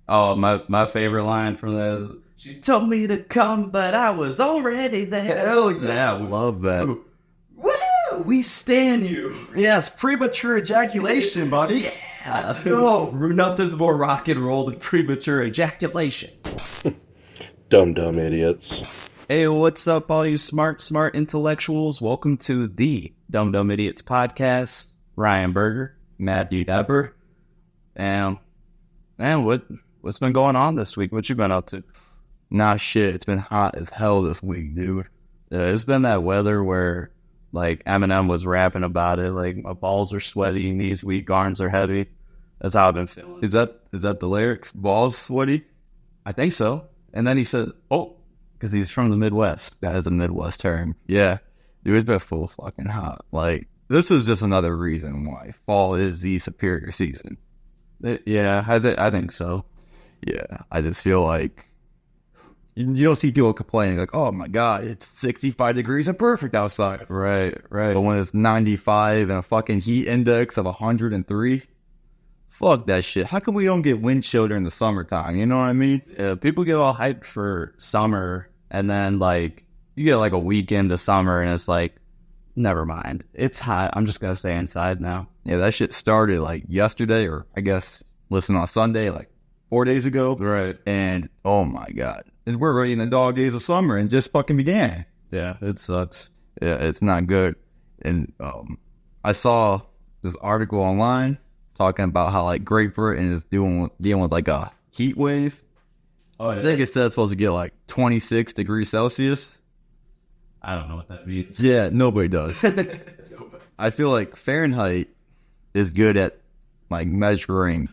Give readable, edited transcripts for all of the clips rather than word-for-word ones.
Oh, my favorite line from that is, she told me to come, but I was already there. Hell yeah, I love that. Woo! We stand you. Yes, premature ejaculation, buddy. Yeah. Oh, nothing's more rock and roll than premature ejaculation. Dumb idiots. Hey, what's up, all you smart intellectuals? Welcome to the Dumb Idiots podcast. Ryan Berger, Matthew Depper. And, man, what's been going on this week? What you been up to? Nah, shit. It's been hot as hell this week, dude. It's been that weather where, like, Eminem was rapping about it. Like, my balls are sweaty, knees weak, arms are heavy. That's how I've been feeling. Is that the lyrics? Balls sweaty? I think so. And then he says, oh, because he's from the Midwest. That is a Midwest term. Yeah. Dude, it's been full fucking hot. Like, this is just another reason why fall is the superior season. Yeah, I think so. Yeah, I just feel like you don't see people complaining like, oh my God, it's 65 degrees and perfect outside. Right. But when it's 95 and a fucking heat index of 103, fuck that shit. How come we don't get wind chill during the summertime? You know what I mean? Yeah, people get all hyped for summer, and then, like, you get, like, a weekend of summer, and it's like, never mind. It's hot. I'm just going to stay inside now. Yeah, that shit started, like, yesterday, or I guess, listen, on Sunday, like, 4 days ago. Right. And, oh my God. We're already in the dog days of summer and just fucking began. Yeah, it sucks. Yeah, it's not good. And I saw this article online talking about how, like, Great Britain is dealing with like a heat wave. Oh, yeah. I think it said it's supposed to get like 26 degrees Celsius. I don't know what that means. Yeah, nobody does. I feel like Fahrenheit is good at, like, measuring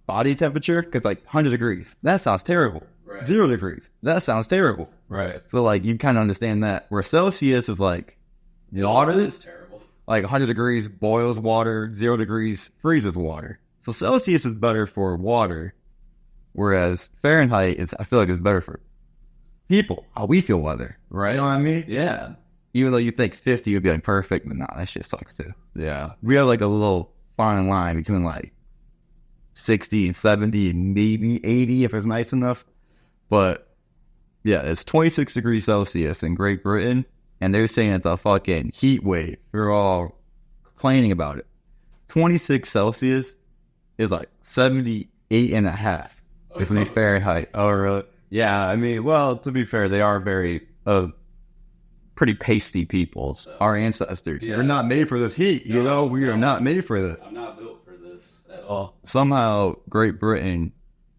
body temperature, because, like, 100 degrees, that sounds terrible. Right. 0 degrees, that sounds terrible. Right. So, like, you kind of understand that. Where Celsius is like, Water is terrible. Like 100 degrees boils water, 0 degrees freezes water. So Celsius is better for water, whereas Fahrenheit is, I feel like, is better for people, how we feel weather. Right. You know what I mean? Yeah. Even though you think 50 would be like perfect, but nah, that shit sucks too. Yeah. We have like a little fine line between like 60 and 70 and maybe 80 if it's nice enough. But yeah, it's 26 degrees Celsius in Great Britain, and they're saying it's a fucking heat wave. We're all complaining about it. 26 Celsius is like 78 and a half between Fahrenheit. Oh, really? Yeah, I mean, well, to be fair, they are very, pretty pasty people. So. Our ancestors. Yes. We're not made for this heat, you know? We are not made for this. I'm not built for this at all. Somehow, Great Britain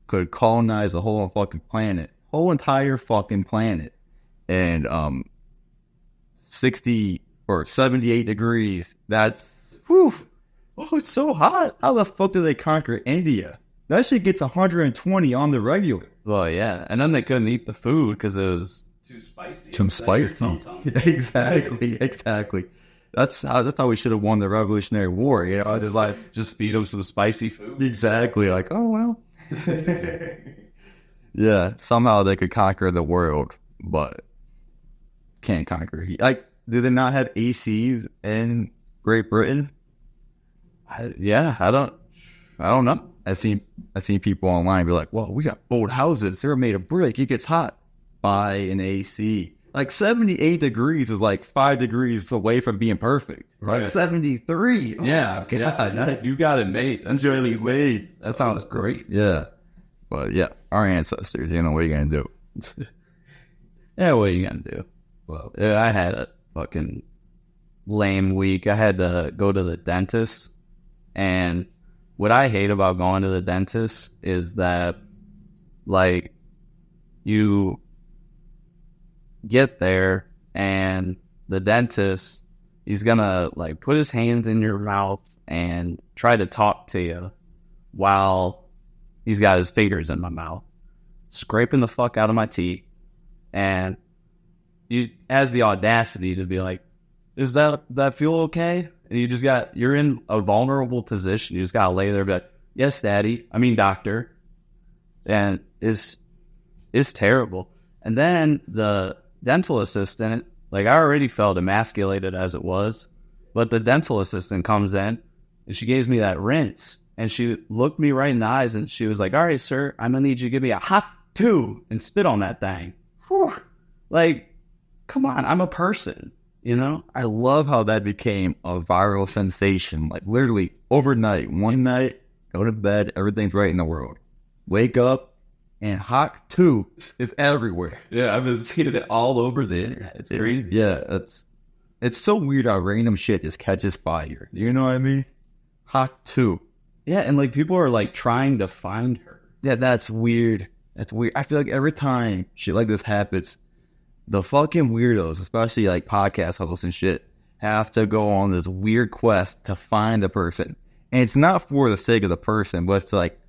could colonize the whole fucking planet. Whole entire fucking planet. And, 60 or 78 degrees, that's, whew. Oh, it's so hot. How the fuck did they conquer India? That shit gets 120 on the regular. Well, yeah. And then they couldn't eat the food because it was too spicy. Too spicy. Exactly. That's how we should have won the Revolutionary War. You know, just feed them some spicy food. Exactly. Like, oh well. Yeah. Somehow they could conquer the world, but can't conquer heat. Like, do they not have ACs in Great Britain? I don't know. I seen people online be like, well, we got old houses. They're made of brick. It gets hot. Buy an AC. Like 78 degrees is like 5 degrees away from being perfect. Right? 73. Yeah. Oh, God, yeah. You got it made. That's really made. That sounds great. Yeah. But yeah, our ancestors, you know, what are you going to do? Yeah, what are you going to do? Well, I had a fucking lame week. I had to go to the dentist. And what I hate about going to the dentist is that, like, you get there and the dentist, he's gonna, like, put his hands in your mouth and try to talk to you while he's got his fingers in my mouth, scraping the fuck out of my teeth. And he has the audacity to be like, does that feel okay? And you're in a vulnerable position. You just gotta lay there and be like, yes, daddy. I mean, doctor. And it's terrible. And then the dental assistant, like, I already felt emasculated as it was, but the dental assistant comes in and she gives me that rinse. And she looked me right in the eyes and she was like, all right, sir, I'm going to need you to give me a Hawk Tuah and spit on that thing. Whew. Like, come on, I'm a person, you know? I love how that became a viral sensation. Like, literally, overnight, one night, go to bed, everything's right in the world. Wake up, and Hawk Tuah is everywhere. Yeah, I've been seeing it all over the internet. It's crazy. Yeah, it's so weird how random shit just catches fire. You know what I mean? Hawk Tuah. Yeah, and like people are like trying to find her. Yeah, that's weird. That's weird. I feel like every time shit like this happens, the fucking weirdos, especially like podcast hosts and shit, have to go on this weird quest to find the person. And it's not for the sake of the person, but it's like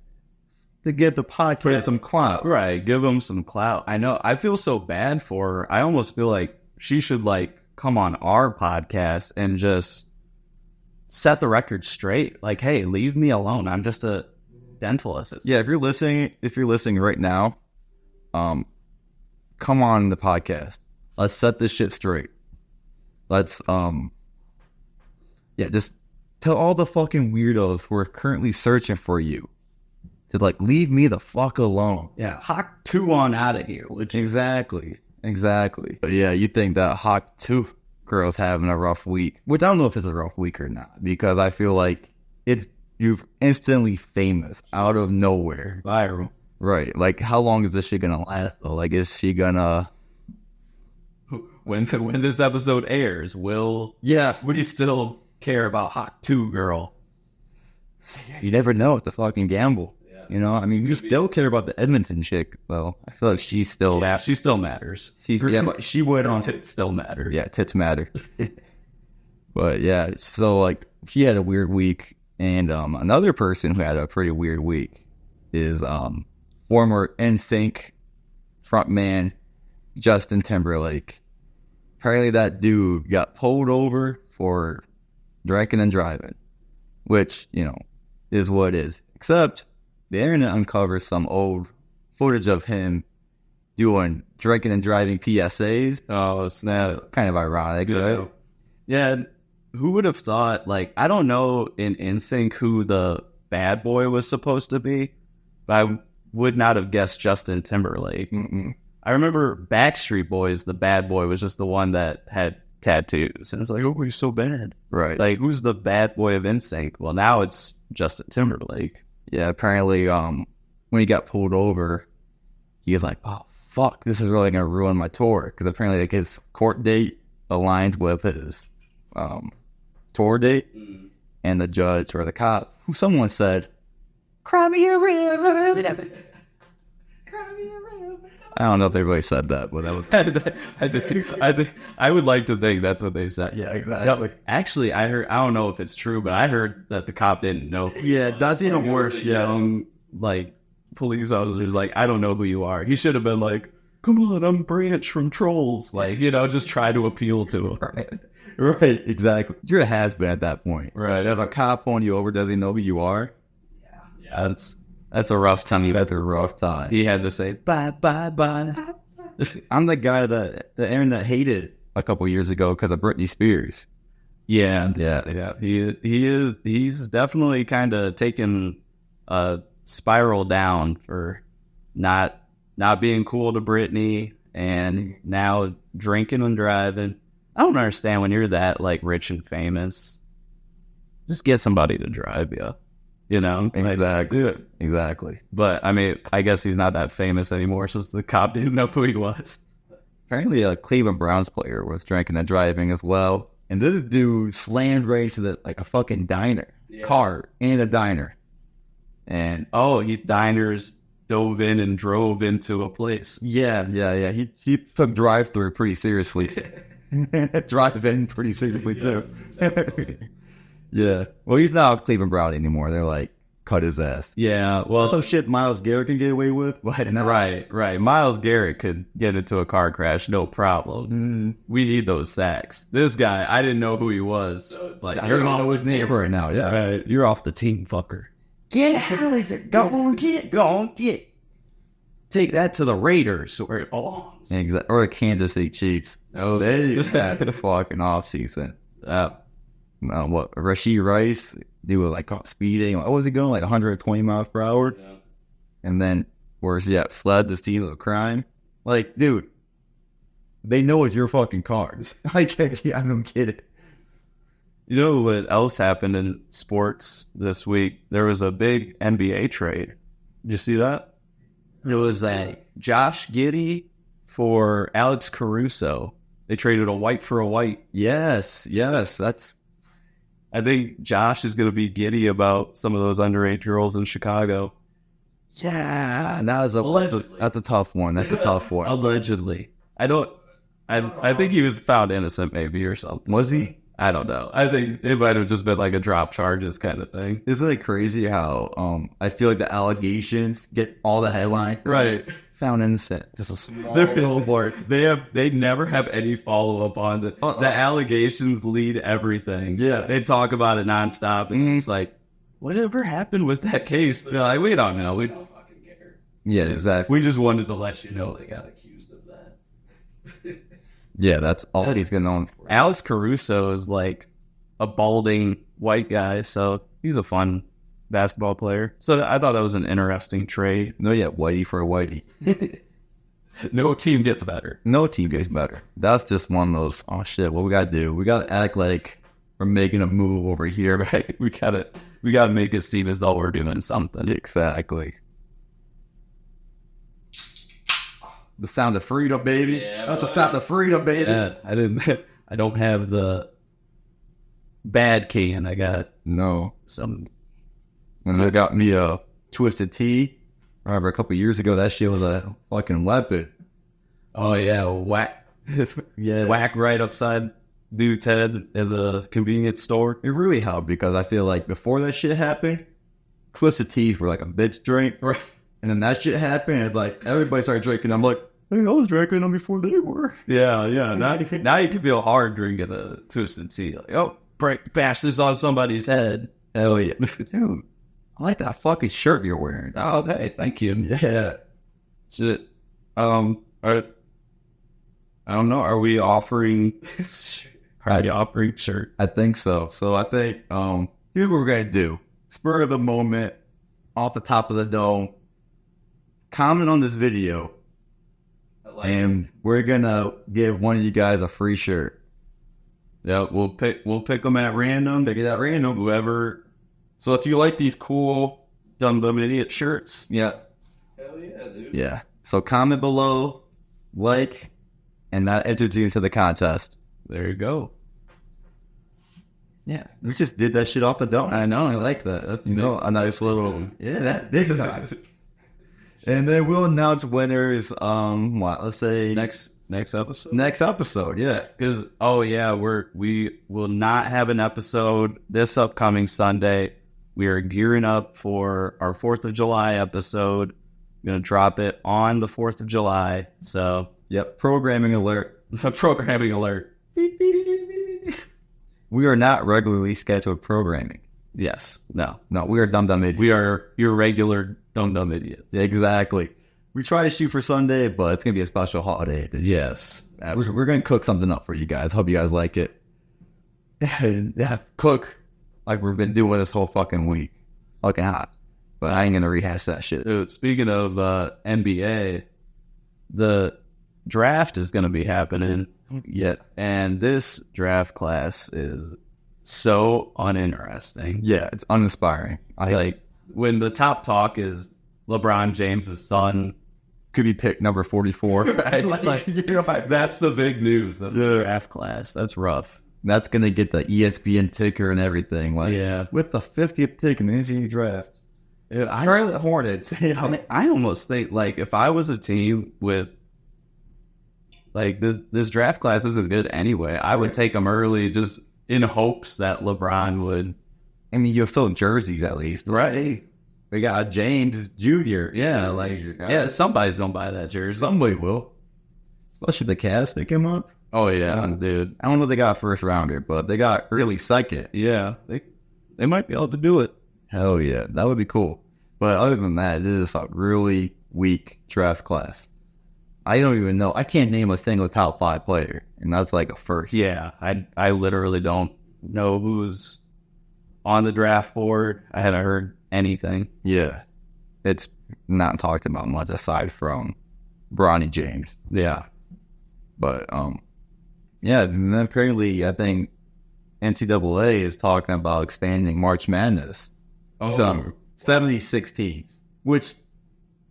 to give the podcast some clout. Right, give them some clout. I know. I feel so bad for her. I almost feel like she should like come on our podcast and just set the record straight. Like, hey, leave me alone. I'm just a dental assistant. Yeah, if you're listening right now, come on the podcast. Let's set this shit straight. Let's just tell all the fucking weirdos who are currently searching for you to like leave me the fuck alone. Yeah, Hawk Tuah on out of here. Exactly. But yeah, you think that Hawk Tuah girl's having a rough week, which I don't know if it's a rough week or not, because I feel like you're instantly famous out of nowhere. Viral. Right. Like, how long is this shit gonna last though? Like, is she gonna... When this episode airs, would you still care about Hawk Tuah girl? You never know. It's a fucking gamble. Yeah. You know, I mean, you still care about the Edmonton chick, though. I feel like she still matters. But she would on... Tits still matter. Yeah, tits matter. But yeah, so like, she had a weird week. And another person who had a pretty weird week is former NSYNC frontman Justin Timberlake. Apparently that dude got pulled over for drinking and driving, which, you know, is what it is. Except the internet uncovers some old footage of him doing drinking and driving PSAs. Oh, snap. Kind of ironic, right? Yeah. Who would have thought, like, I don't know in NSYNC who the bad boy was supposed to be, but I would not have guessed Justin Timberlake. Mm-mm. I remember Backstreet Boys, the bad boy was just the one that had tattoos. And it's like, oh, he's so bad. Right. Like, who's the bad boy of NSYNC? Well, now it's Justin Timberlake. Yeah, apparently when he got pulled over, he was like, oh, fuck, this is really going to ruin my tour. Because apparently like, his court date aligned with his tour date. And the judge or the cop, who someone said, cry me a river. I don't know if they really said that, but that was... I would like to think that's what they said. Yeah, exactly. Actually, I don't know if it's true, but I heard that the cop didn't know. Yeah, that's even worse. Young, like, police officers, like, I don't know who you are. He should have been like, come on, I'm Branch from Trolls. Like, you know, just try to appeal to him. Right, exactly. You're a has-been at that point. Right. If a cop pulling you over, does he know who you are? Yeah, that's a rough time. That's a rough time. He had to say, bye, bye, bye. I'm the guy that the internet hated a couple years ago because of Britney Spears. Yeah. Yeah. He's definitely kind of taken a spiral down for not being cool to Britney and now drinking and driving. I don't understand when you're that, like, rich and famous. Just get somebody to drive you. You know? Exactly. But, I mean, I guess he's not that famous anymore since the cop didn't know who he was. Apparently a Cleveland Browns player was drinking and driving as well. And this dude slammed right into a fucking diner. Yeah. Car and a diner. And, diners dove in and drove into a place. Yeah. He took drive-through pretty seriously. Drive-in pretty seriously, too. Yeah. Well, he's not a Cleveland Brown anymore. They're like, cut his ass. Yeah. Well, some shit Myles Garrett can get away with. Right. Myles Garrett could get into a car crash, no problem. Mm. We need those sacks. This guy, I didn't know who he was. So it's like, I don't know his name right now. Yeah. Right. You're off the team, fucker. Get out of here. Go on, get. Take that to the Raiders where it belongs. Exactly. Or the Kansas City Chiefs. Oh, they just had the fucking offseason. what Rashid Rice, they were like caught speeding. What was he going like 120 miles per hour? Yeah. And then where's he at? Fled the scene of the crime. Like, dude, they know it's your fucking cars. I don't get it. You know what else happened in sports this week? There was a big NBA trade. Did you see that? It was Josh Giddey for Alex Caruso. They traded a white for a white. Yes. That's I think Josh is going to be giddy about some of those underage girls in Chicago. yeah. That's a tough one. That's a tough one. Allegedly. I think he was found innocent maybe or something. Was he? I don't know. I think it might have just been like a drop charges kind of thing. Isn't it crazy how I feel like the allegations get all the headlines? Right. Found innocent. Just a small billboard. They never have any follow up on the allegations lead everything. Yeah. They talk about it nonstop and it's like, whatever happened with that case? They're like, we don't know. We don't fucking care. Yeah, exactly. We just wanted to let you know they got accused of that. Yeah, that's all he's getting on for. Alex Caruso is like a balding white guy, so he's a fun basketball player. So I thought that was an interesting trade. No, yeah, whitey for a whitey. No team gets better. No team gets better. That's just one of those, oh shit, what we gotta do? We gotta act like we're making a move over here, right? We gotta make it seem as though we're doing something. Exactly. The sound of freedom, baby. Yeah, that's the sound of freedom, baby. Yeah, I don't have the bad can. I got some. And they got me a Twisted Tea. I remember a couple years ago, that shit was a fucking weapon. Oh yeah, whack. Yeah. Whack right upside dude's head at the convenience store. It really helped because I feel like before that shit happened, Twisted Teas were like a bitch drink. Right. And then that shit happened, and it's like everybody started drinking. I'm like, hey, I was drinking them before they were. Yeah. Now you can feel hard drinking a Twisted Tea. Like, oh, bash this on somebody's head. Hell yeah. Dude, I like that fucking shirt you're wearing. Oh, hey, thank you. Yeah. Shit. I don't know. Are we offering shirts? I think so. So I think here's what we're gonna do. Spur of the moment, off the top of the dome. Comment on this video, and we're gonna give one of you guys a free shirt. Yeah, we'll pick them at random. Pick it at random. Whoever. So if you like these cool dumb idiot shirts, yeah, hell yeah, dude. Yeah. So comment below, like, and that enters you into the contest. There you go. Yeah, we just did that shit off the dome. I know. I like that. That's a nice little. Yeah, that's big time. And then we'll announce winners. Let's say Next episode. Next episode, yeah. Because we will not have an episode this upcoming Sunday. We are gearing up for our 4th of July episode. We're gonna drop it on the 4th of July. So yep, programming alert. Programming alert. We are not regularly scheduled programming. Yes. No, we are dumb idiots. We are your regular dumb idiots. Yeah, exactly. We try to shoot for Sunday, but it's going to be a special holiday. Yes. We're going to cook something up for you guys. Hope you guys like it. Yeah, cook like we've been doing this whole fucking week. Fucking hot. But I ain't going to rehash that shit. Dude, speaking of NBA, the draft is going to be happening. Yeah. And this draft class is so uninteresting. Yeah, it's uninspiring. When the top talk is LeBron James' son could be picked number 44. Right? That's the big news of the draft class. That's rough. That's going to get the ESPN ticker and everything. With the 50th pick in the NCAA draft. Charlotte Hornets. I almost think, if I was a team with, this draft class isn't good anyway, I would take them early just in hopes that LeBron would. I mean, you'll still jerseys at least. Right. We got James Jr. Yeah, somebody's going to buy that jersey. Somebody will. Especially the Cavs pick him up. Oh, yeah, dude. I don't know if they got a first rounder, but they got early second. Yeah, they might be able to do it. Hell yeah, that would be cool. But other than that, it is a really weak draft class. I don't even know. I can't name a single top 5 player, and that's like a first. Yeah, I literally don't know who's on the draft board. I hadn't heard anything. Yeah. It's not talked about much aside from Bronny James. Yeah. But, yeah, and then apparently I think NCAA is talking about expanding March Madness to 76 teams, which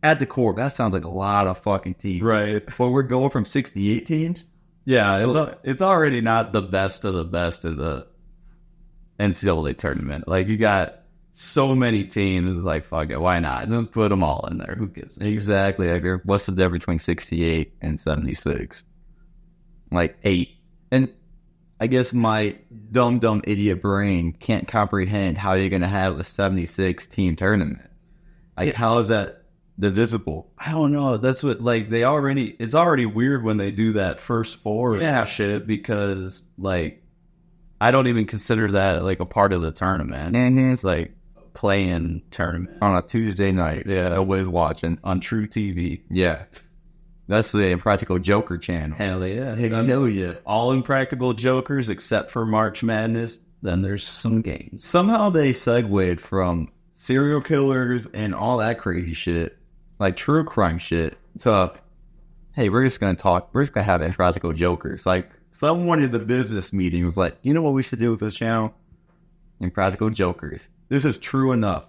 at the core, that sounds like a lot of fucking teams. Right. But we're going from 68 teams? Yeah, it's already not the best of the best in the NCAA tournament. Like, you got so many teams. It's like, fuck it, why not? Just put them all in there. Who gives a shit? Exactly. Like, what's the difference between 68 and 76? Like 8. And I guess my dumb idiot brain can't comprehend how you're going to have a 76 team tournament. Like, how is that divisible? I don't know. That's what, like, it's already weird when they do that first four shit, because, like, I don't even consider that, like, a part of the tournament. It's like a play-in tournament. On a Tuesday night. Yeah. Nobody's watching. On True TV. Yeah. That's the Impractical Joker channel. Hell yeah. Hell yeah. All Impractical Jokers except for March Madness. Then there's some games. Somehow they segued from serial killers and all that crazy shit, like true crime shit, to, hey, we're just going to have Impractical Jokers. Like, someone in the business meeting was like, you know what we should do with this channel? Impractical Jokers. This is true enough.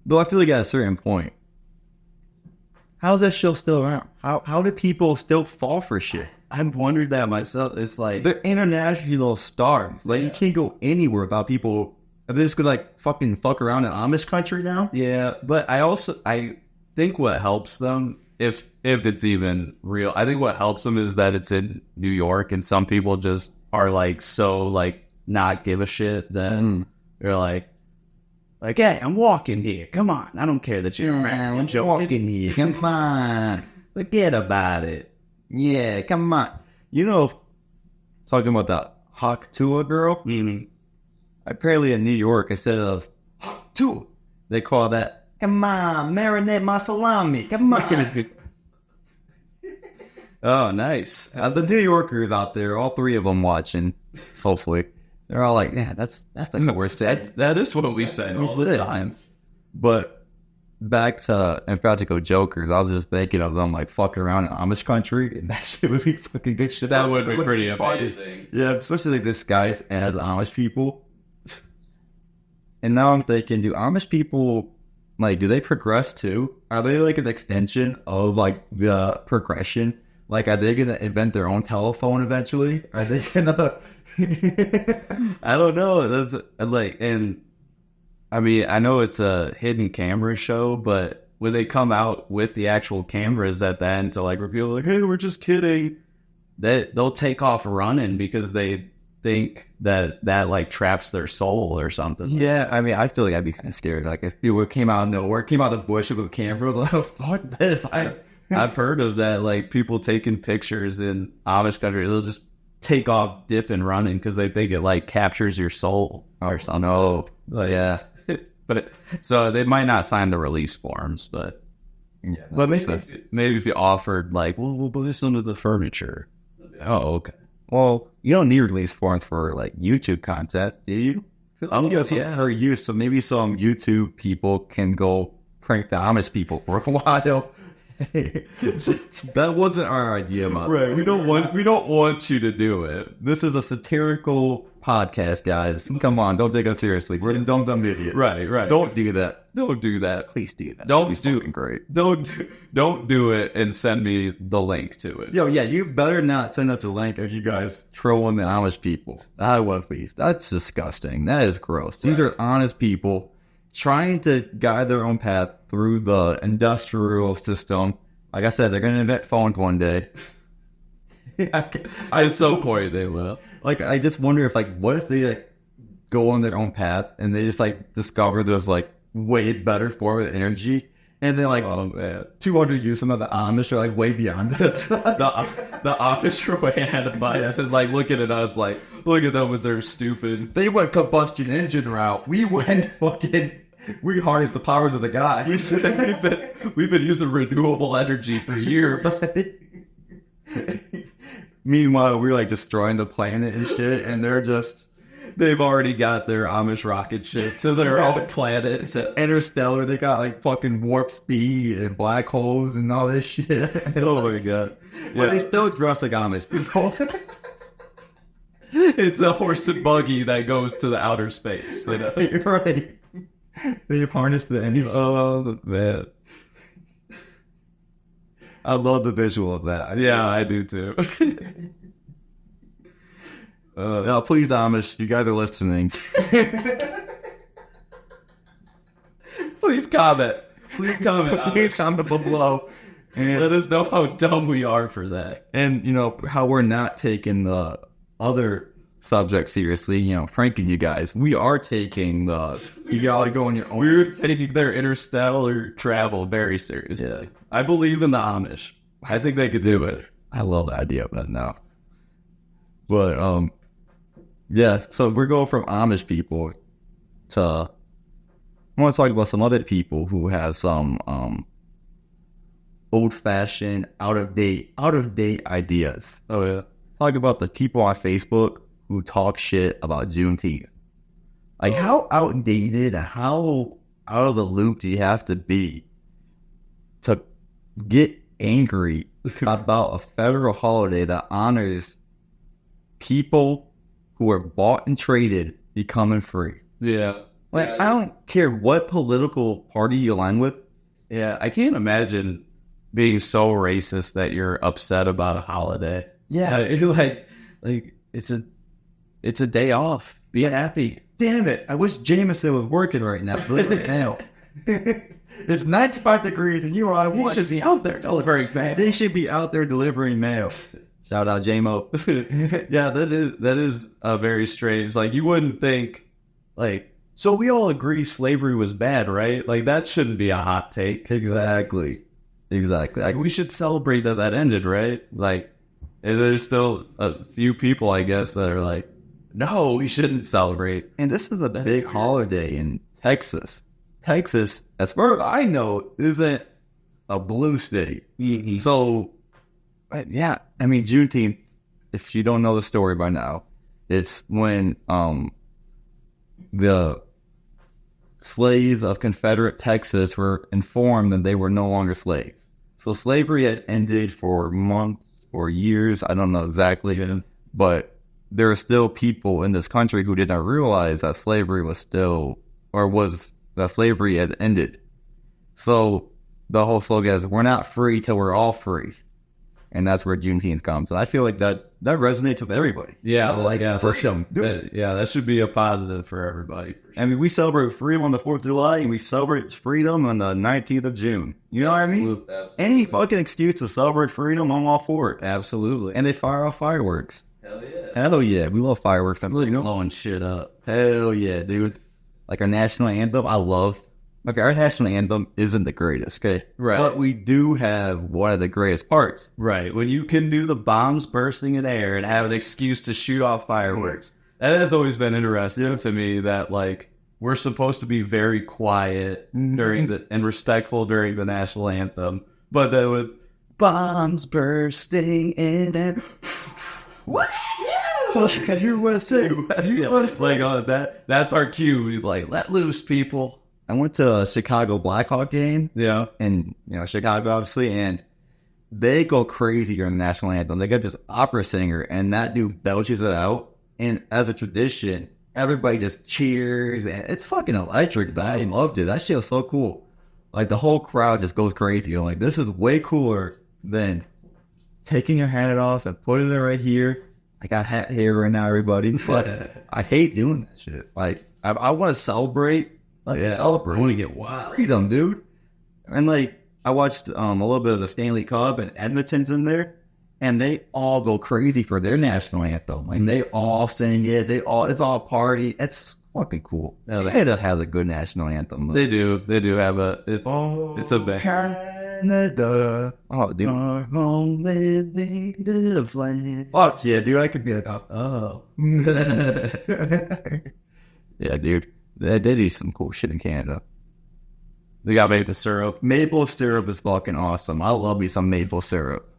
Though I feel like at a certain point, how's that show still around? How do people still fall for shit? I've wondered that myself. It's like, they're international stars. Like, you can't go anywhere without people. Are they just gonna, like, fucking fuck around in Amish country now? yeah, but I think what helps them, if it's even real, I think what helps them is that it's in New York, and some people just are, like, so, like, not give a shit that they're like, hey, I'm walking here. Come on. I don't care that you're walking here. Come on. Forget about it. Yeah, come on. You know, talking about that Hawk Tuah girl, apparently in New York, instead of Hawk Tuah, they call that, come on, marinate my salami. Come on. Oh, nice. The New Yorkers out there, all three of them watching, hopefully, they're all like, yeah, that's like the worst. That is what we say all the time. But back to Impractical Jokers, I was just thinking of them, like, fucking around in Amish country, and that shit would be fucking good shit. That would be pretty amazing. Yeah, especially, like, this guy's as Amish people. And now I'm thinking, do Amish people, like, do they progress too? Are they, like, an extension of, like, the progression? Like, are they going to invent their own telephone eventually? Are they going to... I don't know. That's, like, and I mean, I know it's a hidden camera show, but when they come out with the actual cameras at the end to, like, reveal, like, hey, we're just kidding, they'll take off running because they think that like traps their soul or something. Yeah, I mean, I feel like I'd be kind of scared. Like, if people came out of nowhere, came out of the bush with a camera, like, oh, fuck this. I've heard of that, like, people taking pictures in Amish country, they'll just take off, dip, and running because they think it, like, captures your soul or something. No, Like, yeah. So they might not sign the release forms, but Yeah, but maybe if you offered, like, well, we'll put some of the furniture. Oh, okay. Well, you don't need release forms for, like, YouTube content, do you? Oh, Yeah, for use, so maybe some YouTube people can go prank the Amish people for a while. That wasn't our idea, man. Right. We don't want you to do it. This is a satirical podcast, guys. Come on, don't take us seriously. We're dumb idiots. Right. Don't do that. Don't do that. Please do that. Don't That'd be do fucking great. Don't do it and send me the link to it. Yo, yeah, you better not send us a link of you guys trolling the Amish people. I would be. That's disgusting. That is gross. These are honest people trying to guide their own path through the industrial system. Like I said, they're going to invent phones one day. At some point they will. Like, I just wonder if, like, what if they, like, go on their own path and they just, like, discover there's, like, way better form of energy, and then, like, 200 years from now, the Amish are, like, way beyond this. the Amish are way ahead of us, and, like, looking at us, like, look at them with their stupid. They went combustion engine route. We went fucking. We harnessed the powers of the gods. We've been using renewable energy for years. Meanwhile, we're, like, destroying the planet and shit, and they're just They've already got their Amish rocket ship to their own planet. So. Interstellar, they got like fucking warp speed and black holes and all this shit. Oh my god! But they still dress like Amish people. It's a horse and buggy that goes to the outer space. You know? You're right. They've harnessed the energy. Oh man! I love the visual of that. Yeah, I do too. Now, please, Amish, you guys are listening. Please comment. Please comment. Please comment below. And let us know how dumb we are for that. And, you know, how we're not taking the other subject seriously, you know, pranking you guys. We are taking you gotta go on your own. We're taking their interstellar travel very seriously. Yeah. I believe in the Amish. I think they could do it. I love the idea of that now. But, yeah, so we're going from Amish people to, I want to talk about some other people who have some old-fashioned, out-of-date ideas. Oh, yeah. Talk about the people on Facebook who talk shit about Juneteenth. Like, how outdated and how out of the loop do you have to be to get angry about a federal holiday that honors people who are bought and traded becoming free? Yeah. Like, I don't care what political party you align with. Yeah, I can't imagine being so racist that you're upset about a holiday. Yeah. Like it's a day off. Be happy. Damn it. I wish Jameson was working right now. It's 95 degrees and you are I want. should be out there delivering mail. They should be out there delivering mail. Shout out J-Mo. Yeah, that is very strange. Like, you wouldn't think, like, so we all agree slavery was bad, right? Like, that shouldn't be a hot take. Exactly. Like, we should celebrate that ended, right? Like, and there's still a few people, I guess, that are like, no, we shouldn't celebrate. And this is a big holiday in Texas. Texas, as far as I know, isn't a blue state. Mm-hmm. So, yeah, I mean, Juneteenth, if you don't know the story by now, it's when the slaves of Confederate Texas were informed that they were no longer slaves. So slavery had ended for months or years, I don't know exactly, but there are still people in this country who did not realize that slavery was still, that slavery had ended. So the whole slogan is, we're not free till we're all free. And that's where Juneteenth comes. And I feel like that resonates with everybody. Yeah, for sure. That should be a positive for everybody. For sure. I mean, we celebrate freedom on the 4th of July, and we celebrate freedom on the 19th of June. You know what I mean? Absolutely. Any fucking excuse to celebrate freedom, I'm all for it. Absolutely. And they fire off fireworks. Hell yeah. Hell yeah. We love fireworks. Blowing shit up. Hell yeah, dude. Like our national anthem, I love. Like, our national anthem isn't the greatest, okay? Right. But we do have one of the greatest parts. Right. When you can do the bombs bursting in air and have an excuse to shoot off fireworks. That has always been interesting to me, that, like, we're supposed to be very quiet during and respectful during the national anthem. But then with bombs bursting in and... What? USA. That's our cue. Like, let loose, people. I went to a Chicago Blackhawk game. Yeah. And, you know, Chicago, obviously, and they go crazy during the national anthem. They got this opera singer, and that dude belches it out. And as a tradition, everybody just cheers, and it's fucking electric. But I loved it. That shit was so cool. Like, the whole crowd just goes crazy. I'm like, this is way cooler than taking your hat off and putting it right here. I got hat hair right now, everybody. But I hate doing that shit. Like, I want to celebrate. Like, celebrate. I want to get wild. Freedom, dude. And, like, I watched a little bit of the Stanley Cup, and Edmonton's in there, and they all go crazy for their national anthem. Like, they all sing it. It's all a party. It's fucking cool. Canada has a good national anthem. They do. They do have it's a bang. Canada. Oh, dude. Our home living lives land. Fuck yeah, dude. I could be a Oh. Yeah, dude. They do some cool shit in Canada. They got maple syrup. Maple syrup is fucking awesome. I love me some maple syrup.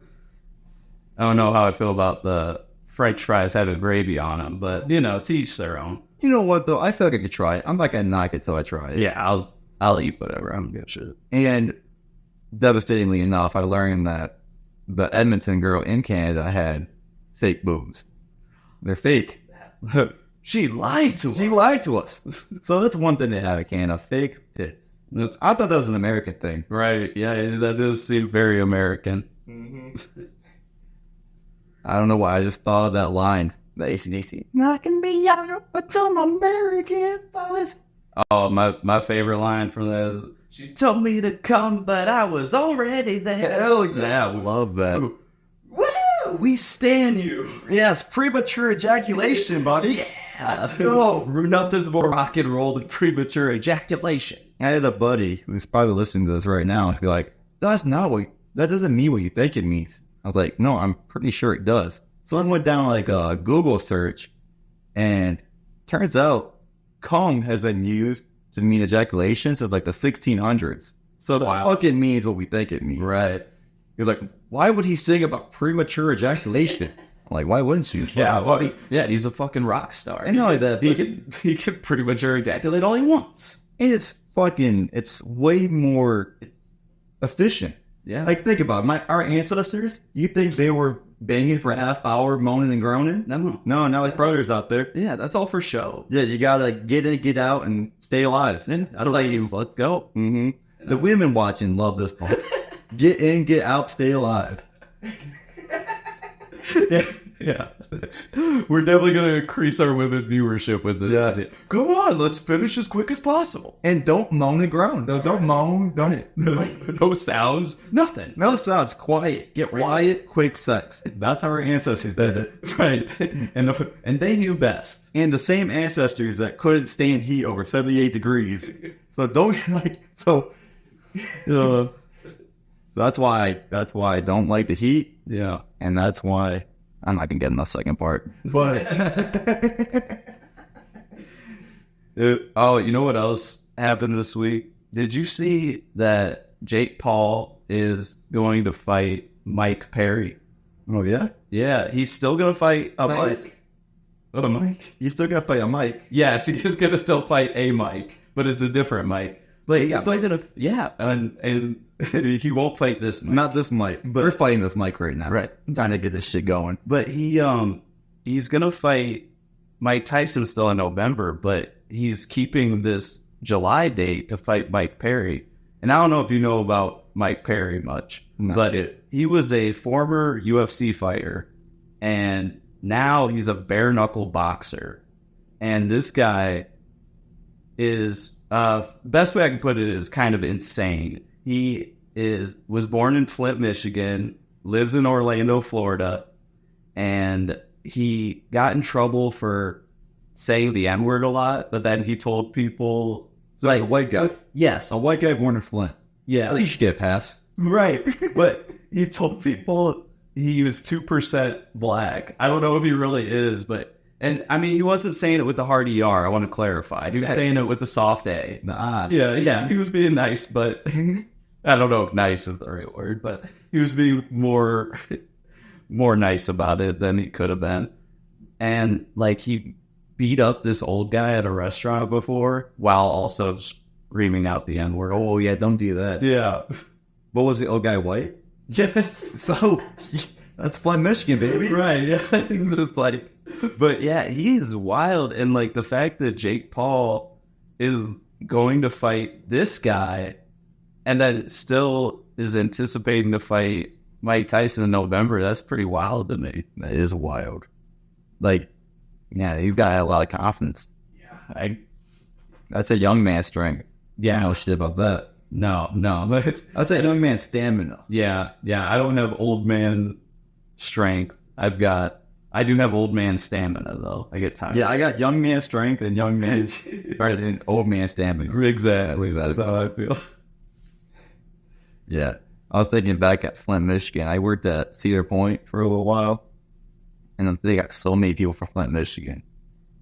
I don't know how I feel about the French fries having gravy on them, but, you know, to each their own. You know what though? I feel like I could try it. I'm not gonna knock it till I try it. Yeah, I'll eat whatever. I'm good shit. And devastatingly enough, I learned that the Edmonton girl in Canada had fake boobs. They're fake. She lied to us. She lied to us. So that's one thing they have in Canada: fake tits. I thought that was an American thing. Right? Yeah, that does seem very American. I don't know why. I just thought of that line. The AC/DC. Not gonna be young, but some American boys. Oh, my favorite line from that is, she told me to come, but I was already there. Hell yeah, I love that. Woo! We stand you. Yes, premature ejaculation, buddy. Yeah. Oh, nothing's more rock and roll than premature ejaculation. I had a buddy who's probably listening to this right now and be like, that doesn't mean what you think it means. I was like, no, I'm pretty sure it does. So I went down like a Google search, and turns out cum has been used to mean ejaculation since like the 1600s. So that fucking means what we think it means. Right. He's like, why would he sing about premature ejaculation? I'm like, why wouldn't you? Yeah, he's a fucking rock star. And not only that, he can premature ejaculate all he wants. And it's way more efficient. Yeah. Like, think about it. Our ancestors, you think they were banging for a half hour, moaning and groaning? No. No, now like brothers out there. Yeah, that's all for show. Yeah, you gotta get in, get out, and stay alive. That's like, let's go. Mm-hmm. The women watching love this part. Get in, get out, stay alive. Yeah. We're definitely going to increase our women viewership with this. Yeah. Come on, let's finish as quick as possible. And don't moan and groan. Don't moan. Don't. No sounds, nothing. No sounds. Quiet. Get quiet, quick sex. That's how our ancestors did it. Right. And they knew best. And the same ancestors that couldn't stand heat over 78 degrees. So don't that's why I don't like the heat. Yeah. And that's why I'm not gonna get in the second part. But oh, you know what else happened this week? Did you see that Jake Paul is going to fight Mike Perry? oh yeah? Yeah, he's still gonna fight A Mike? What, a Mike? You still gotta fight a Mike. Yes, he is gonna still fight a Mike, but it's a different Mike. But he's still gonna, and he won't fight this Mike. Not this Mike. But we're fighting this Mike right now. Right. I'm trying to get this shit going. But he's gonna fight Mike Tyson still in November, but he's keeping this July date to fight Mike Perry. And I don't know if you know about Mike Perry much, but he was a former UFC fighter, and now he's a bare knuckle boxer. And this guy is best way I can put it is kind of insane. He was born in Flint, Michigan, lives in Orlando, Florida, and he got in trouble for saying the N-word a lot, but then he told people, like a white guy. Yes. A white guy born in Flint. Yeah. I think you should get a pass. Right. But he told people he was 2% black. I don't know if he really is, but... And, I mean, he wasn't saying it with the hard ER, I want to clarify. He was saying it with the soft A. Yeah, he was being nice, but... I don't know if nice is the right word, but he was being more nice about it than he could have been. And, like, he beat up this old guy at a restaurant before while also screaming out the N-word. Oh, yeah, don't do that. Yeah. What was the old guy, white? Yes. So, that's Flint, Michigan, baby. Right, yeah. It's just like... But yeah, he's wild. And like the fact that Jake Paul is going to fight this guy and then still is anticipating to fight Mike Tyson in November, that's pretty wild to me. That is wild. Like, yeah, you've got a lot of confidence. Yeah. That's a young man's strength. Yeah. I don't know shit about that. No. That's a young man's stamina. Yeah. I don't have old man strength. I do have old man stamina, though. I get tired. Yeah, I got young man strength and young man, and old man stamina. Exactly. That's how I feel. Yeah. I was thinking back at Flint, Michigan. I worked at Cedar Point for a little while, and they got so many people from Flint, Michigan.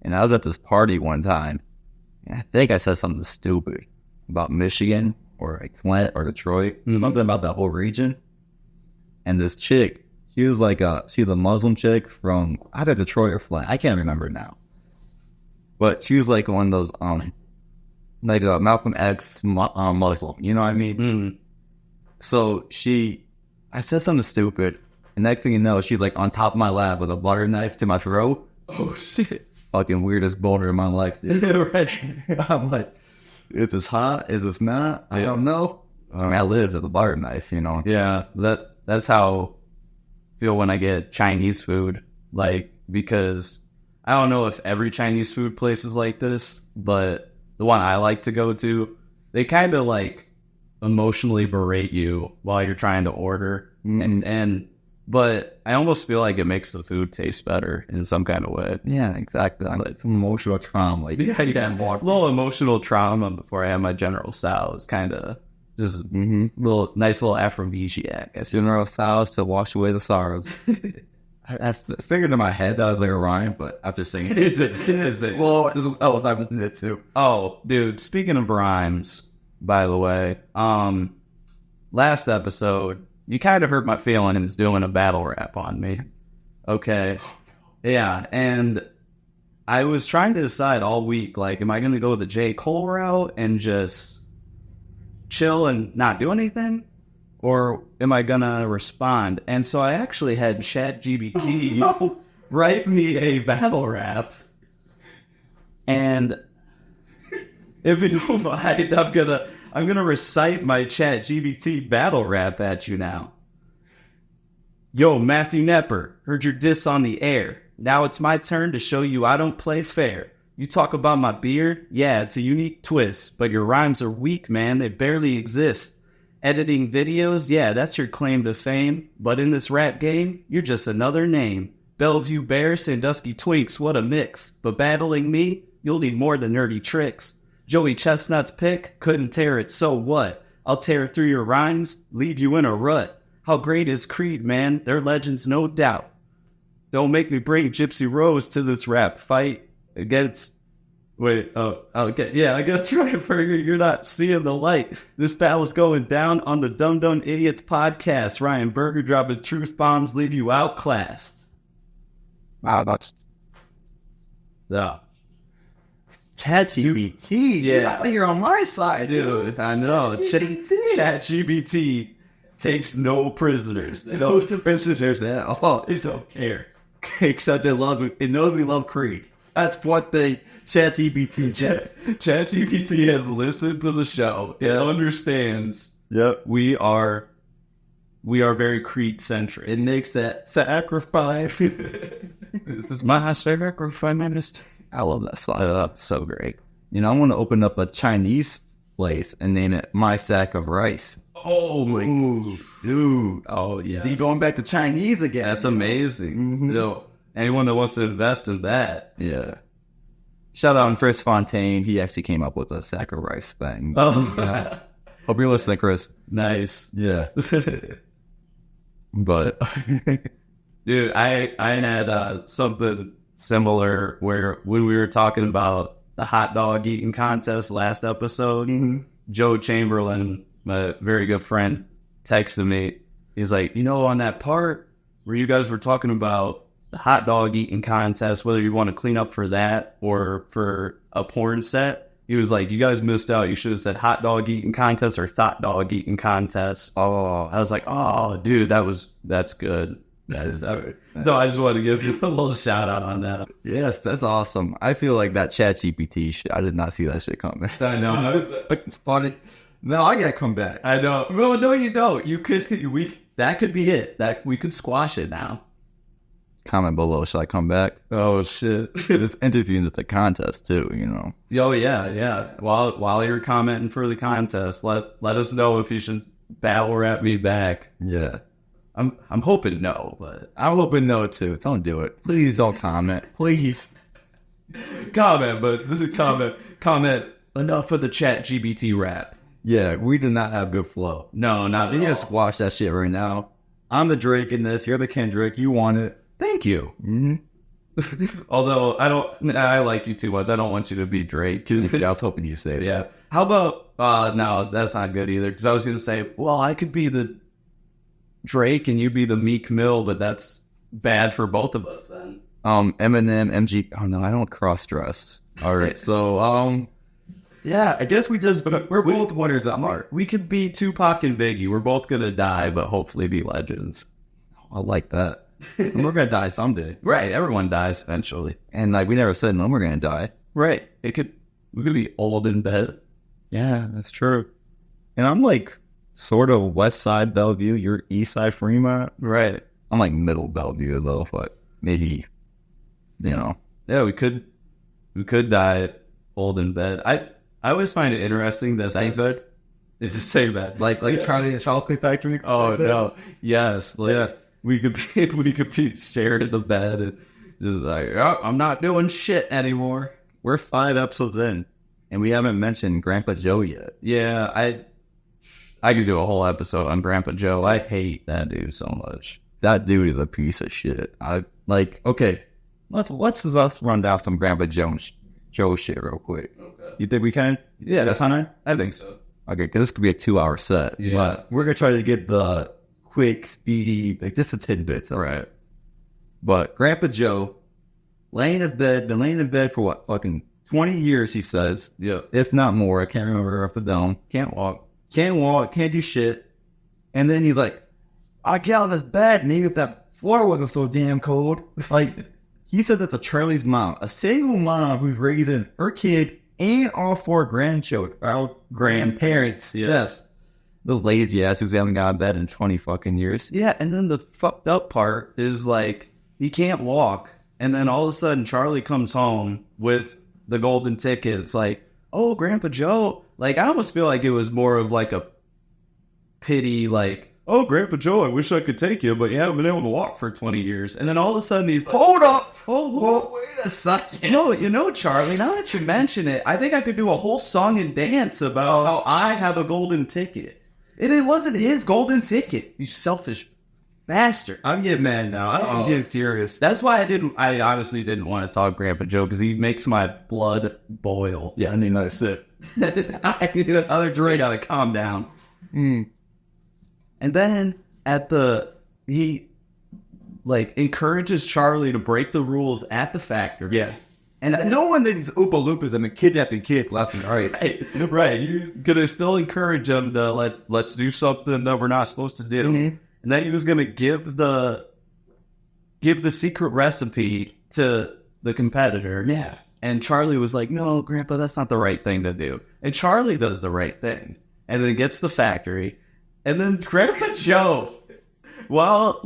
And I was at this party one time, and I think I said something stupid about Michigan or like Flint or Detroit, something about that whole region. And this chick, she was a Muslim chick from either Detroit or Flint. I can't remember now. but she was like one of those like a Malcolm X Muslim. You know what I mean? Mm. So I said something stupid, and next thing you know, she's like on top of my lap with a butter knife to my throat. Oh shit! Fucking weirdest boner in my life, dude. Right. I'm like, is this hot? Is this not? I don't know. I mean, I lived with a butter knife, you know. Yeah, that's how I feel when I get Chinese food. Like, because I don't know if every Chinese food place is like this, but the one I like to go to, they kind of like emotionally berate you while you're trying to order, but I almost feel like it makes the food taste better in some kind of way. Yeah, exactly. It's an emotional trauma. Like, Yeah, a little emotional trauma before I have my General Tso is kind of just nice little aphrodisiac. General Tso's to wash away the sorrows. I figured in my head that was like a rhyme, but after saying it, well, I was having it too. Oh, dude, speaking of rhymes, by the way, last episode, you kind of hurt my feelings doing a battle rap on me. Okay. Yeah, and I was trying to decide all week, like, am I going to go the J. Cole route and just chill and not do anything? Or am I going to respond? And so I actually had CHAT GPT write me a battle rap. And if you don't mind, I'm gonna recite my CHAT GPT battle rap at you now. Yo, Matthew Nepper, heard your diss on the air. Now it's my turn to show you I don't play fair. You talk about my beard? Yeah, it's a unique twist, but your rhymes are weak, man. They barely exist. Editing videos? Yeah, that's your claim to fame. But in this rap game, you're just another name. Bellevue Bears, Sandusky Twinks, what a mix. But battling me, you'll need more than nerdy tricks. Joey Chestnut's pick, couldn't tear it, so what? I'll tear through your rhymes, leave you in a rut. How great is Creed, man? They're legends, no doubt. Don't make me bring Gypsy Rose to this rap fight against... okay, yeah, I guess Ryan Berger, you're not seeing the light. This battle's going down on the Dumb Dumb Idiots podcast. Ryan Berger dropping truth bombs, leave you outclassed. Wow, that's... So... CHAT GPT? Yeah. I think you're on my side, Dude, I know. CHAT GPT takes no prisoners. They No don't, prisoners now. Oh, they don't care. except it knows we love Creed. That's what the CHAT GPT does. Chat GPT has listened to the show. It understands. Yep. We are very Creed centric. It makes that sacrifice. This is my sacrifice. I love that song. So great. You know, I want to open up a Chinese place and name it My Sack of Rice. Oh my Dude. Oh yeah. See, going back to Chinese again. That's amazing. Mm-hmm. You know, anyone that wants to invest in that. Yeah. Shout out to Chris Fontaine. He actually came up with a sack of rice thing. Oh, Hope you're listening, Chris. nice. Yeah. But Dude, I had something similar where when we were talking about the hot dog eating contest last episode, Joe Chamberlain, my very good friend, texted me. He's like, you know, on that part where you guys were talking about the hot dog eating contest, whether you want to clean up for that or for a porn set, he was like, you guys missed out. You should have said hot dog eating contest or thought dog eating contest. Oh, I was like, oh, dude, that's good. So I just wanted to give you a little shout out on that. yes, that's awesome. I feel like that Chat GPT shit, I did not see that shit coming. I know. It's funny. No, I gotta come back. I know. No, you don't. That could be it. That we could squash it now. Comment below. Should I come back? Oh shit. It's enters you into the contest too, you know. Oh yeah. While you're commenting for the contest, let us know if you should battle rap me back. Yeah. I'm hoping no, but I'm hoping no too. Don't do it. Please don't comment. Please. comment. But this is comment. Enough for the Chat GPT rap. Yeah, we do not have good flow. No, not You at all. just watch that shit right now. I'm the Drake in this. You're the Kendrick. You want it. Thank you. Mm-hmm. Although I like you too much. I don't want you to be Drake. I was hoping you'd say that. Yeah. How about, no, that's not good either. Because I was going to say, well, I could be the Drake and you be the Meek Mill, but that's bad for both of us then. Eminem, MG. Oh no, I don't cross dress. All right, so yeah, I guess we're both winners at heart. We could be Tupac and Biggie. We're both gonna die, but hopefully be legends. I like that. And we're gonna die someday, Right? Everyone dies eventually. and like we never said when we're gonna die. Right? We could be old in bed. Yeah, that's true. And I'm like sort of West Side Bellevue. You're East Side Fremont. Right? I'm like Middle Bellevue though, but maybe Yeah, we could die old in bed. I always find it interesting that same bed, it's the same bed. like Charlie and the Chocolate Factory. Oh no, yes, like, Yes. we could be sharing the bed and just like, oh, I'm not doing shit anymore. We're 5 episodes in, and we haven't mentioned Grandpa Joe yet. Yeah, I could do a whole episode on Grandpa Joe. I hate that dude so much. That dude is a piece of shit. Okay, let's run down some Grandpa Joe shit real quick. Okay. You think we can? Yeah, That's fine. I think so. Okay, because this could be a 2-hour set. Yeah. But we're gonna try to get the quick, speedy, like just the tidbits. Right. But Grandpa Joe, been laying in bed for what, fucking 20 years, he says. Yeah. If not more. I can't remember off the dome. Can't walk. Can't walk, can't do shit. And then he's like, I get out of this bed, maybe if that floor wasn't so damn cold. Like, he said that to Charlie's mom, a single mom who's raising her kid and all 4 grandparents. Yeah. Yes. Those lazy asses who haven't got out of bed in 20 fucking years. Yeah, and then the fucked up part is like he can't walk, and then all of a sudden Charlie comes home with the golden ticket. It's like, oh, Grandpa Joe. Like, I almost feel like it was more of like a pity, like, oh, Grandpa Joe, I wish I could take you, but you haven't been able to walk for 20 years. And then all of a sudden he's like, Hold up! oh, Wait a second. you know, Charlie, now that you mention it, I think I could do a whole song and dance about how I have a golden ticket. And it wasn't his golden ticket, you selfish bastard. I'm getting mad now. I'm getting furious. That's why I honestly didn't want to talk Grandpa Joe, because he makes my blood boil. Yeah, I need another sip. I need another drink. Gotta calm down. And then he like encourages Charlie to break the rules at the factory. Yeah. And no one that these Oopa Loopas have been kidnapping kids left and right. Right. You're gonna still encourage him to let's do something that we're not supposed to do. Mm-hmm. And then he was gonna give the secret recipe to the competitor. Yeah. And Charlie was like, no, Grandpa, that's not the right thing to do. And Charlie does the right thing. And then gets the factory. And then Grandpa Joe, while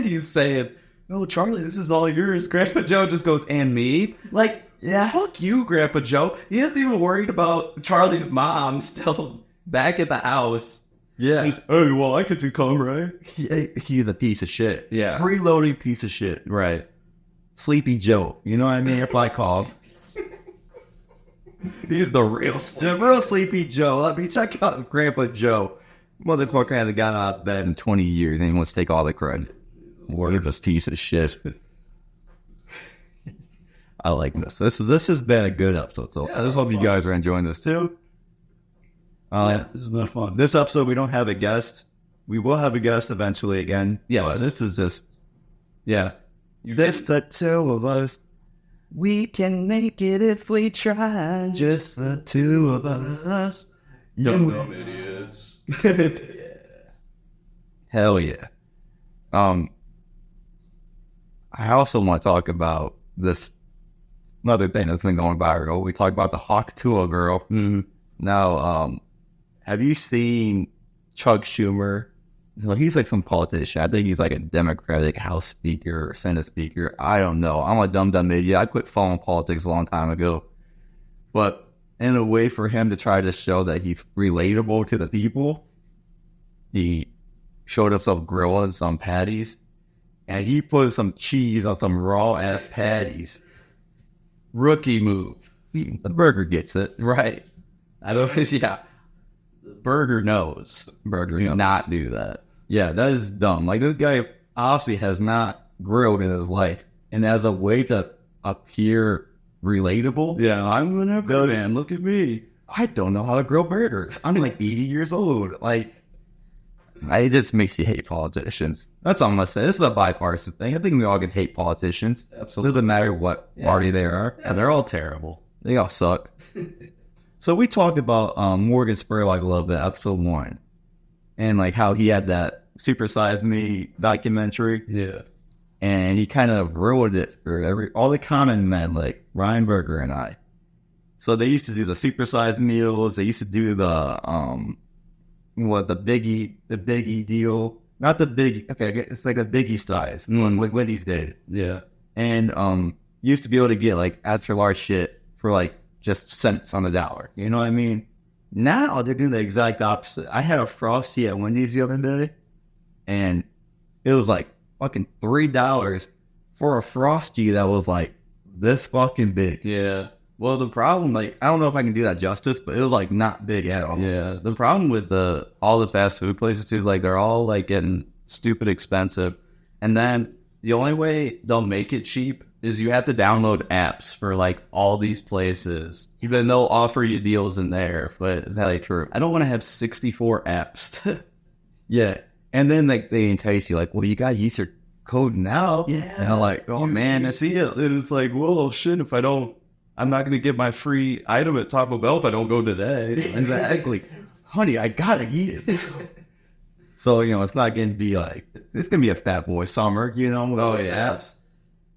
he's saying, no, Charlie, this is all yours, Grandpa Joe just goes, and me? Like, yeah, fuck you, Grandpa Joe. He isn't even worried about Charlie's mom still back at the house. Yeah. Just, hey, well, I could come, right? He's a piece of shit. Yeah. Freeloading piece of shit. Right. Sleepy Joe. You know what I mean? If I called. He's the real Sleepy Joe. Let me check out Grandpa Joe. Motherfucker hasn't got out of bed in 20 years and he wants to take all the credit. What is this piece of shit? I like this. This has been a good episode. So Yeah, this I hope was you fun. guys are enjoying this too. Yeah, this has been fun. This episode, we don't have a guest. We will have a guest eventually again. Yes. But this is just Yeah. the 2 of us. We can make it if we try. Just the 2 of us. Dumb idiots. Hell yeah. I also want to talk about this another thing that's been going viral. We talked about the Hawk Tuah girl. Mm-hmm. Now, have you seen Chuck Schumer? Well, he's like some politician. I think he's like a Democratic House Speaker or Senate Speaker. I don't know. I'm a dumb idiot. I quit following politics a long time ago. But in a way for him to try to show that he's relatable to the people, he showed himself grilling some patties, and he put some cheese on some raw-ass patties. Rookie move. The burger gets it. Right. I don't, yeah. Berger knows. Burger Do knows. not do that. Yeah, that is dumb. Like, this guy obviously has not grilled in his life. And as a way to appear relatable, Yeah, I'm an everyman. Look at me. I don't know how to grill burgers. I'm like 80 years old. Like, It just makes you hate politicians. That's all I'm gonna say. This is a bipartisan thing. I think we all can hate politicians. Absolutely. Doesn't matter what party they are. Yeah, they're all terrible. They all suck. So we talked about Morgan Spurlock a little bit, episode 1, and like how he had that Super Size Me documentary. Yeah. And he kind of ruined it for all the common men, like Ryan Berger and I. So they used to do the supersized meals. They used to do the the biggie deal. Not the biggie. Okay, it's like a biggie size, like Wendy's did. Yeah. And used to be able to get like extra large shit for like just cents on the dollar. You know what I mean? Now they're doing the exact opposite. I had a Frosty at Wendy's the other day, and it was like fucking $3 for a Frosty that was like this fucking big. Yeah. Well, the problem, like, I don't know if I can do that justice, but it was like not big at all. yeah, the problem with all the fast food places too, like they're all like getting stupid expensive, and then the only way they'll make it cheap is you have to download apps for like all these places. Even they'll offer you deals in there, but it's like, true. I don't want to have 64 apps. Yeah. And then like they entice you like, well, you gotta use your code now. Yeah. And I'm like, oh man, you see it, and it's like, well, shit, if I don't, I'm not going to get my free item at Taco Bell if I don't go today. Exactly. Honey, I gotta eat it. So, it's not gonna be like, it's gonna be a fat boy summer, with all the apps.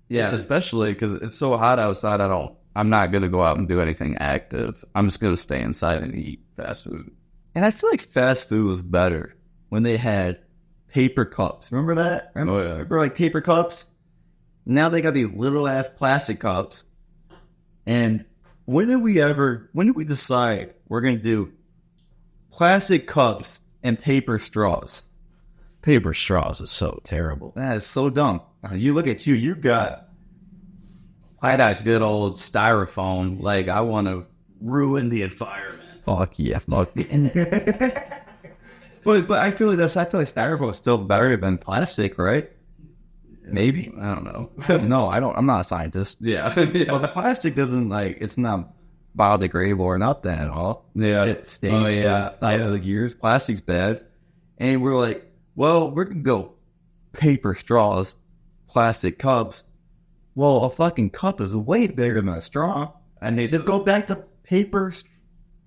Yeah, especially because it's so hot outside. I'm not going to go out and do anything active. I'm just going to stay inside and eat fast food. And I feel like fast food was better when they had paper cups. Remember that? Remember like paper cups? Now they got these little ass plastic cups. And when did we decide we're going to do plastic cups and paper straws? Paper straws is so terrible. That is so dumb. You look at you got... I got good old styrofoam. Like, I want to ruin the environment. Fuck yeah. But I feel like styrofoam is still better than plastic, right? Maybe. I don't know. No, I don't. I'm not a scientist. Yeah. Well, the plastic doesn't it's not biodegradable or nothing at all. Yeah. It stays for years. Plastic's bad. And we're like, well, we're going to go paper straws, plastic cups. Well, a fucking cup is way bigger than a straw. And they just go back to paper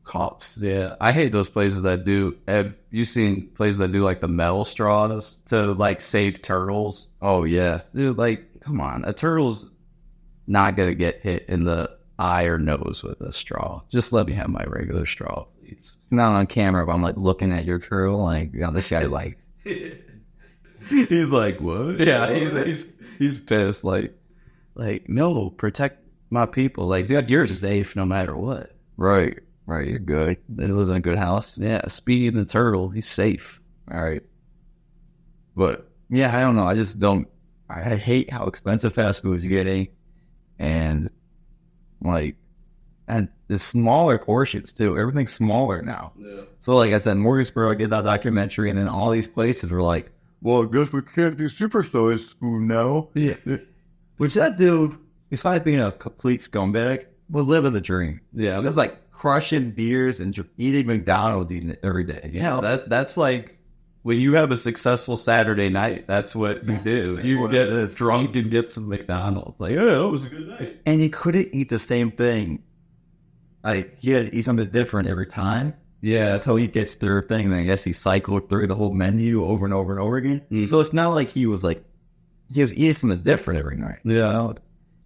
cups. Yeah. I hate those places that do. Have you seen places that do like the metal straws to like save turtles? Oh, yeah. Dude, like, come on. A turtle's not going to get hit in the eye or nose with a straw. Just let me have my regular straw, please. It's not on camera, but I'm like looking at your turtle. Like, this guy like. He's like, what? Yeah, he's pissed. Like, no, protect my people. Like, you're safe no matter what. Right, you're good. They live in a good house. Yeah, Speedy the turtle, he's safe. All right. But, yeah, I don't know. I just don't... I hate how expensive fast food is getting. And, and the smaller portions, too. Everything's smaller now. Yeah. So, like I said, Morgansboro, I did that documentary, and then all these places were like, well, I guess we can't do supersized food now. Yeah. Which that dude, besides being a complete scumbag, was living the dream. Yeah. It was like crushing beers and eating McDonald's every day. Yeah, that's like when you have a successful Saturday night, that's what you do. You get drunk and get some McDonald's. Like, oh, it was a good night. And he couldn't eat the same thing. Like, he had to eat something different every time. Yeah, until he gets through a thing, and I guess he cycled through the whole menu over and over and over again. Mm-hmm. So it's not like he was eating something different every night. Yeah.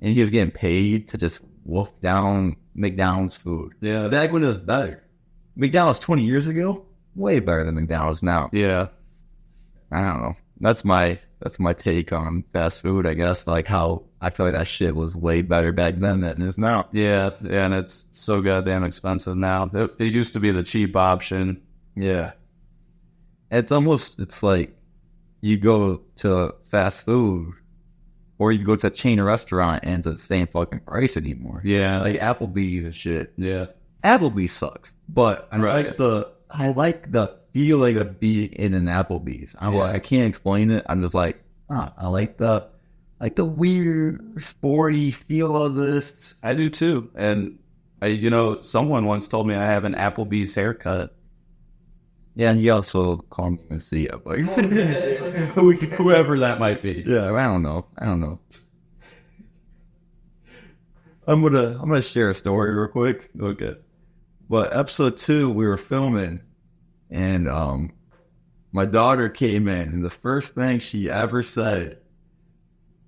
And he was getting paid to just wolf down McDonald's food. Yeah. Back when it was better. McDonald's 20 years ago, way better than McDonald's now. Yeah. I don't know. That's my take on fast food, I guess. Like how I feel like that shit was way better back then than it is now. Yeah, and it's so goddamn expensive now. It used to be the cheap option. Yeah. It's like you go to fast food or you go to a chain restaurant and it's the same fucking price anymore. Yeah. Like Applebee's and shit. Yeah. Applebee's sucks. But I like the feeling of being in an Applebee's. I can't explain it. I'm just like, I like the weird, sporty feel of this. I do too. And, someone once told me I have an Applebee's haircut. Yeah, and he also called me Messiah. Like, Whoever that might be. yeah, I don't know. I'm gonna share a story real quick. Okay. But episode 2, we were filming, and my daughter came in, and the first thing she ever said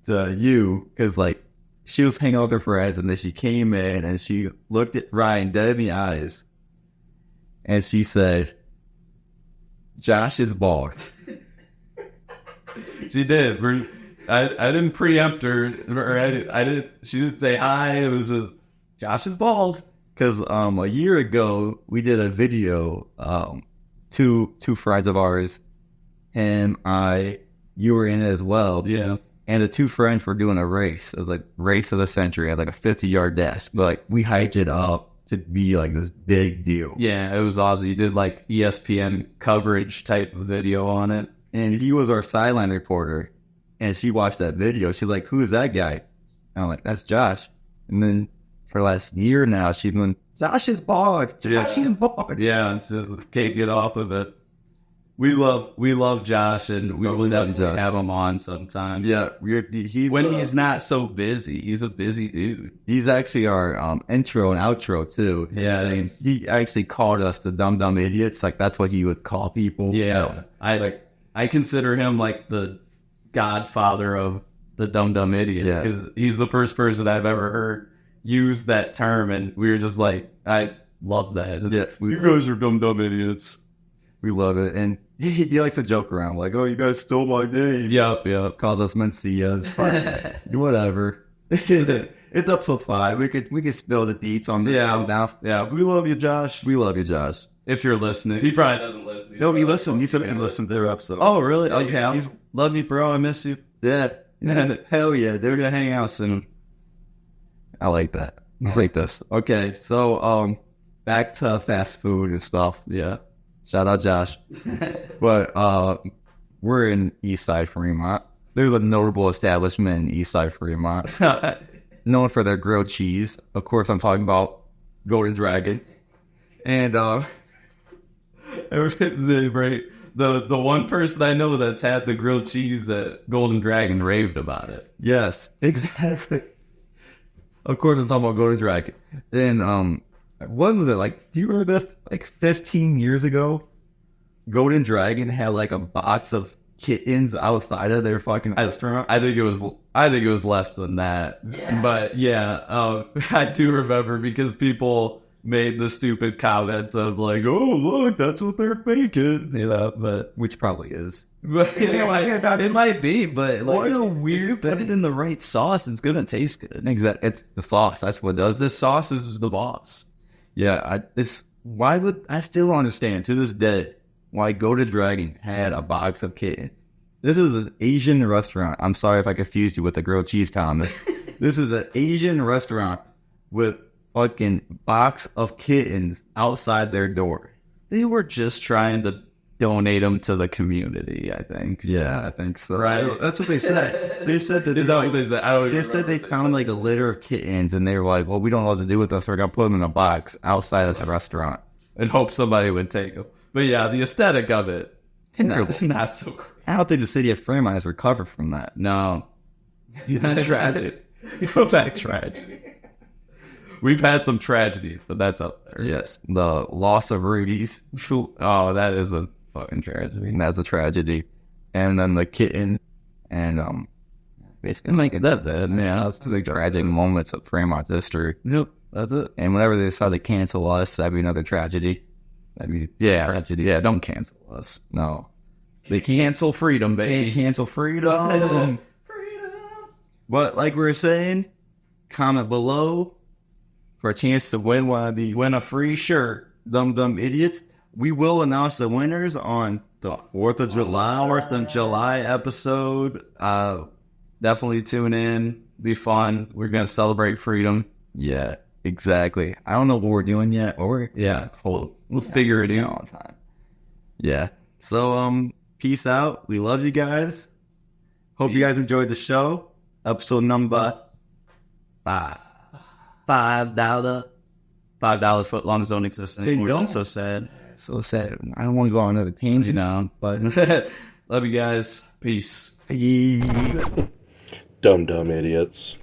to you, because like she was hanging out with her friends, and then she came in and she looked at Ryan dead in the eyes, and she said, "Josh is bald." She did. I didn't preempt her, or I didn't. She didn't say hi. It was just Josh is bald. Because a year ago we did a video. Two friends of ours, him, you were in it as well. Yeah. And the 2 friends were doing a race. It was like race of the century. It had like a 50-yard dash. But like we hyped it up to be like this big deal. Yeah, it was awesome. You did like ESPN coverage type of video on it. And he was our sideline reporter. And she watched that video. She's like, "Who is that guy?" And I'm like, "That's Josh." And then for the last year now, she's been, "Josh is bald. Josh is bald." Yeah, just can't get off of it. We love Josh, and we will definitely have him on sometime. Yeah, he's not so busy. He's a busy dude. He's actually our intro and outro too. Yeah, he actually called us the dumb idiots. Like that's what he would call people. Yeah, I consider him like the godfather of the dumb idiots, because he's the first person I've ever heard use that term, and we were just like, I love that. Yeah, you guys are dumb idiots. We love it, and he likes to joke around, like, "Oh, you guys stole my name." Yep. Called us Mencias. Whatever. It's episode 5. We could spill the deets on this. Yeah. We love you, Josh. We love you, Josh. If you're listening, he probably doesn't listen. No, he listened. He said he listened to their episode. Oh, really? Okay. Love you, bro. I miss you. Yeah. Hell yeah. They're gonna hang out soon. I like that. I like this. Okay, so back to fast food and stuff. Yeah. Shout out Josh. But we're in Eastside Fremont. There's a notable establishment in Eastside Fremont, known for their grilled cheese. Of course, I'm talking about Golden Dragon. And it was right. The one person I know that's had the grilled cheese at Golden Dragon raved about it. Yes, exactly. Of course, I'm talking about Golden Dragon. Then, what was it, like, do you remember this? Like 15 years ago, Golden Dragon had like a box of kittens outside of their fucking restaurant. I think it was less than that. Yeah. But yeah, I do remember, because people made the stupid comments of like, "Oh, look, that's what they're faking," but which probably is. But it might be, but like, what a weird put it in the right sauce, it's gonna taste good. Exactly, it's the sauce. That's what does. The sauce is the boss. Yeah, why would I still don't understand to this day why Golden Dragon had a box of kittens? This is an Asian restaurant. I'm sorry if I confused you with the grilled cheese comment. This is an Asian restaurant with fucking box of kittens outside their door. They were just trying to donate them to the community, I think. Yeah, I think so. Right? That's what they said. They said that. Is that what they said? I don't even They said they found like a litter of kittens, and they were like, "Well, we don't know what to do with us. So we're gonna put them in a box outside of the restaurant and hope somebody would take them." But yeah, the aesthetic of it, not so great. I don't think the city of Fremont has recovered from that. No. That's tragic. That's tragedy. We've had some tragedies, but that's up there. Yes. The loss of Rudy's. Oh, that is a fucking tragedy. That's a tragedy. And then the kitten. And basically that's it. Yeah, that's the tragic moments of Fremont history. Yep, that's it. And whenever they decide to cancel us, that'd be another tragedy. That'd be tragedy. Yeah, don't cancel us. No. They cancel freedom, baby. They cancel freedom. But like we were saying, comment below for a chance to win one of these. Win a free shirt. Dumb idiots. We will announce the winners on the 4th of July. 4th of July episode. Definitely tune in. Be fun. We're going to celebrate freedom. Yeah, exactly. I don't know what we're doing yet. We'll figure it out on time. Yeah. So, peace out. We love you guys. Hope you guys enjoyed the show. Episode number 5. $5 footlongs don't exist anymore. They don't? That's so sad. So sad. I don't want to go on another tangent now, but Love you guys. Peace. Dumb idiots.